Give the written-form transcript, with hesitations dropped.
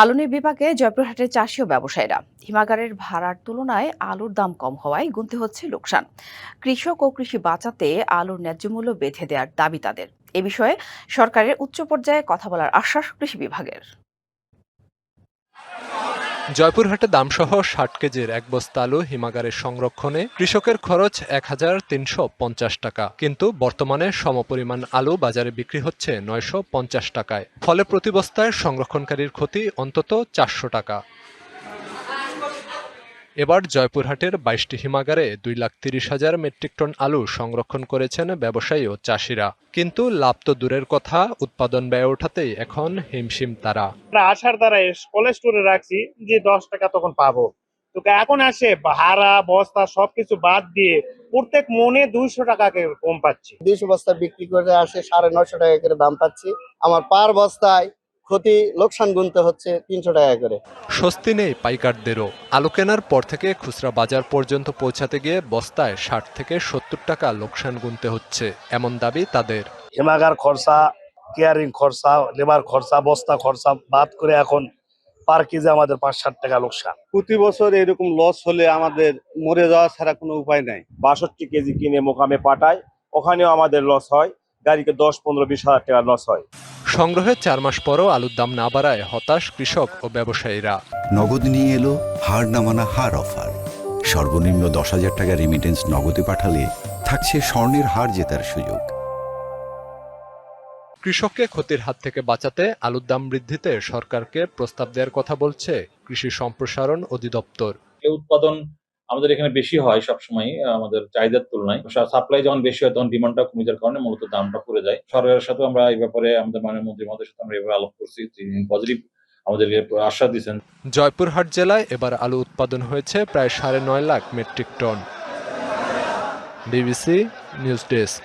আলু বিভাগে জয়পুরহাটের চাষি ও ব্যবসায়ীরা হিমাগারের ভাড়ার তুলনায় আলুর দাম কম হওয়ায় গুনতে হচ্ছে লোকসান। কৃষক ও কৃষি বাঁচাতে আলুর ন্যায্য মূল্য বেঁধে দেওয়ার দাবি তাদের। এ বিষয়ে সরকারের উচ্চ পর্যায়ে কথা বলার আশ্বাস কৃষি বিভাগের। জয়পুরহাটে দামসহ ৬০ কেজির এক বস্তা আলু হিমাগারের সংরক্ষণে কৃষকের খরচ ১,৩৫০ টাকা, কিন্তু বর্তমানে সমপরিমাণ আলু বাজারে বিক্রি হচ্ছে ৯৫০ টাকায়। ফলে প্রতি বস্তায় সংরক্ষণকারীর ক্ষতি অন্তত ৪০০ টাকা। এবার জয়পুরহাটের ২২টি হিমাগারে ২,৩০,০০০ মেট্রিক টন আলু সংরক্ষণ করেছেন ব্যবসায়ী ও চাষিরা। কিন্তু লাভ তো দূরের কথা, উৎপাদন ব্যয় ওঠাতেই এখন হিমশিম তারা। আসার দ্বারা কোল্ড স্টোরে রাখছি যে ১০ টাকা তখন পাবো, তো এখন আসে ভাড়া বস্তা সবকিছু বাদ দিয়ে প্রত্যেক মনে ২০০ টাকা কম পাচ্ছি। ২০০ বস্তা বিক্রি করে আসে ৯৫০ টাকা করে দাম পাচ্ছি। আমার পার বস্তায় ক্ষতি লোকসান গুনতে হচ্ছে ৩০০ টাকা করে। স্বস্তি নেই পাইকারদেরও। আলু কেনার পর থেকে খুচরা বাজার পর্যন্ত পৌঁছাতে গিয়ে বস্তায় ৬০ থেকে ৭০ টাকা লোকসান গুনতে হচ্ছে, এমন দাবি তাদের। হিমাগার খরচা, কেয়ারিং খরচা, লেবার খরচা, বস্তা খরচা বাদ করে এখন পার কেজি আমাদের ৫-৬০ টাকা লোকসান। প্রতি বছর এরকম লস হলে আমাদের মরে যাওয়া ছাড়া কোনো উপায় নাই। ৬২ কেজি কিনে মোকামে পাঠায়, ওখানেও আমাদের লস হয়, গাড়িকে ১০-১৫-২০ হাজার টাকা লস হয়। সংগ্রহে ৪ মাস পরও আলুর দাম না বাড়ায় হতাশ কৃষক ও ব্যবসায়ীরা। নগদ নিয়ে এলো হার না মানা হার অফার। সর্বনিম্ন ১০,০০০ টাকা রেমিটেন্স নগদে পাঠালে থাকছে স্বর্ণের হার জেতার সুযোগ। কৃষককে ক্ষতির হাত থেকে বাঁচাতে আলুর দাম বৃদ্ধিতে সরকারকে প্রস্তাব দেওয়ার কথা বলছে কৃষি সম্প্রসারণ অধিদপ্তর। উৎপাদন আমাদের এখানে বেশি হয় সবসময় আমাদের চাহিদার তুলনায়। সাপ্লাই যখন বেশি হয় তখন ডিমান্ডটা কমে যাওয়ার কারণে মূলত দামটা পড়ে যায়। সরকারের সাথে আমরা এই ব্যাপারে আমাদের মাননীয় মন্ত্রী মহোদয়ের সাথে আমরা এভাবে আলাপ করছি, তিনি পজিটিভ আমাদেরকে আশ্বাস দিয়েছেন। জয়পুরহাট জেলায় এবার আলু উৎপাদন হয়েছে প্রায় ৯.৫ lakh metric ton. DBC news desk.